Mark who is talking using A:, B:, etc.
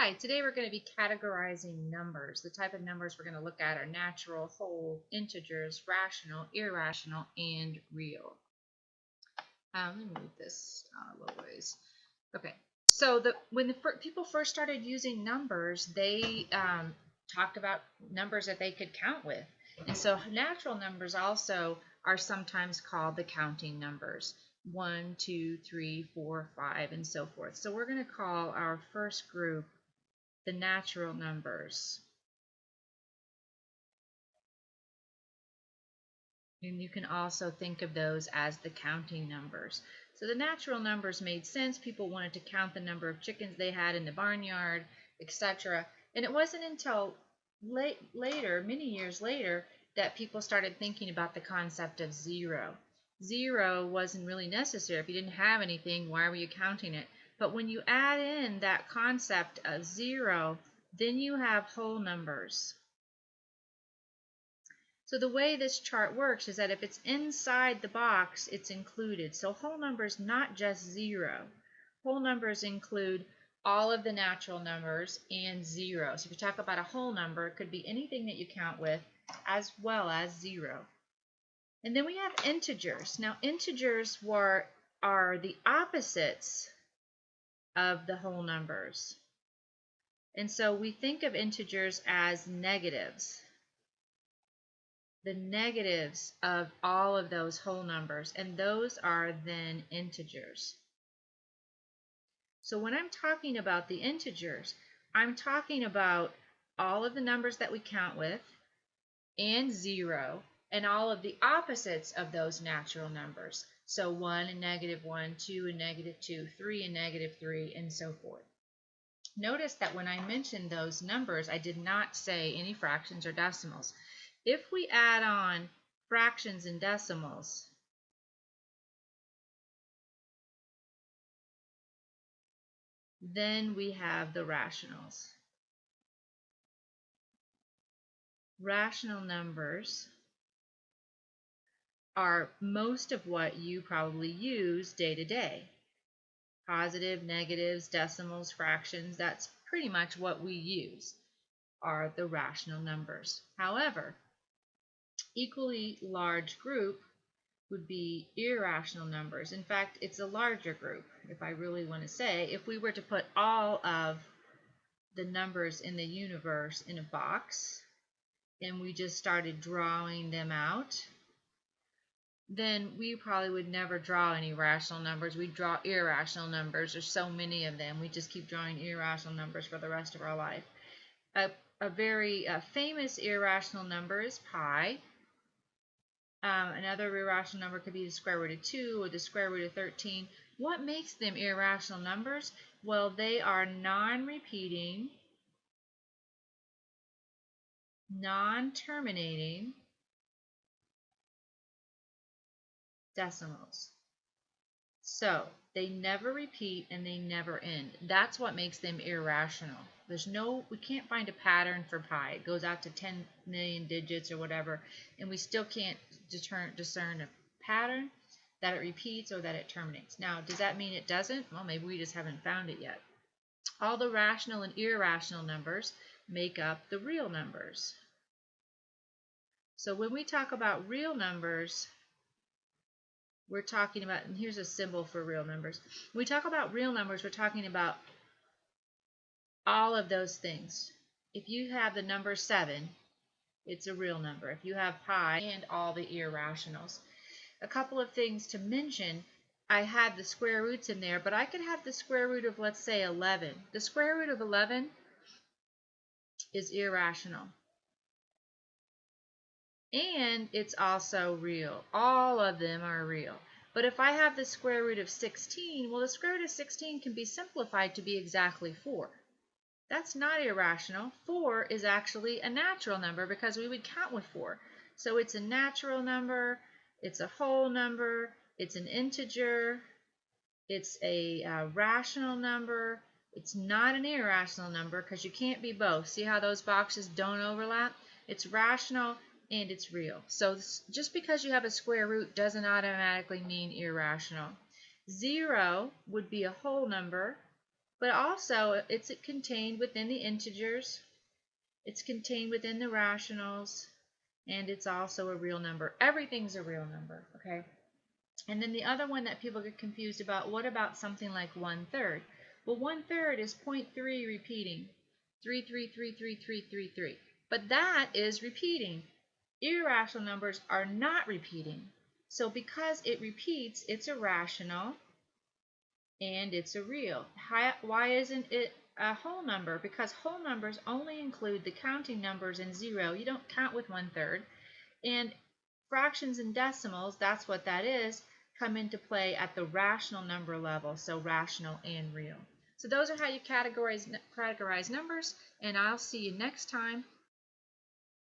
A: Hi, today we're going to be categorizing numbers. The type of numbers we're going to look at are natural, whole, integers, rational, irrational, and real. Let me move this a little ways. Okay, so when people first started using numbers, they talked about numbers that they could count with. And so natural numbers also are sometimes called the counting numbers. 1, 2, 3, 4, 5, and so forth. So we're going to call our first group the natural numbers. And you can also think of those as the counting numbers. So the natural numbers made sense. People wanted to count the number of chickens they had in the barnyard, etc. And it wasn't until later, many years later, that people started thinking about the concept of zero. Zero wasn't really necessary. If you didn't have anything, why were you counting it? But when you add in that concept of zero, then you have whole numbers. So the way this chart works is that if it's inside the box, it's included. So whole numbers, not just zero. Whole numbers include all of the natural numbers and zero. So if you talk about a whole number, it could be anything that you count with as well as zero. And then we have integers. Now integers are the opposites of the whole numbers. And so we think of integers as negatives. The negatives of all of those whole numbers, and those are then integers. So when I'm talking about the integers, I'm talking about all of the numbers that we count with and zero, and all of the opposites of those natural numbers. So 1 and -1, 2 and -2, 3 and -3, and so forth. Notice that when I mentioned those numbers, I did not say any fractions or decimals. If we add on fractions and decimals, then we have the rationals. Rational numbers are most of what you probably use day to day. Positive, negatives, decimals, fractions, that's pretty much what we use are the rational numbers. However, equally large group would be irrational numbers. In fact, it's a larger group, if I really want to say. If we were to put all of the numbers in the universe in a box and we just started drawing them out, then we probably would never draw any rational numbers. We'd draw irrational numbers. There's so many of them. We just keep drawing irrational numbers for the rest of our life. A very famous irrational number is pi. Another irrational number could be the square root of 2 or the square root of 13. What makes them irrational numbers? Well, they are non-repeating, non-terminating decimals. So they never repeat and they never end. That's what makes them irrational. We can't find a pattern for pi. It goes out to 10 million digits or whatever, and we still can't discern a pattern that it repeats or that it terminates. Now, does that mean it doesn't? Well, maybe we just haven't found it yet. All the rational and irrational numbers make up the real numbers. So when we talk about real numbers, we're talking about, and here's a symbol for real numbers. When we talk about real numbers, we're talking about all of those things. If you have the number 7, it's a real number. If you have pi and all the irrationals. A couple of things to mention. I had the square roots in there, but I could have the square root of, let's say, 11. The square root of 11 is irrational. And it's also real. All of them are real. But if I have the square root of 16, well, the square root of 16 can be simplified to be exactly 4. That's not irrational. 4 is actually a natural number because we would count with 4. So it's a natural number, it's a whole number, it's an integer, it's a rational number. It's not an irrational number because you can't be both. See how those boxes don't overlap? It's rational and it's real. So just because you have a square root doesn't automatically mean irrational. 0 would be a whole number, But also, it's contained within the integers, it's contained within the rationals, and it's also a real number. Everything's a real number, okay? And then the other one that people get confused about, what about something like 1/3? Well, 1/3 is 0.3 repeating, 3333333. But that is repeating. Irrational numbers are not repeating. So because it repeats, it's a rational and it's a real. Why isn't it a whole number? Because whole numbers only include the counting numbers and 0. You don't count with 1/3. And fractions and decimals, that's what that is, come into play at the rational number level, so rational and real. So those are how you categorize numbers, and I'll see you next time.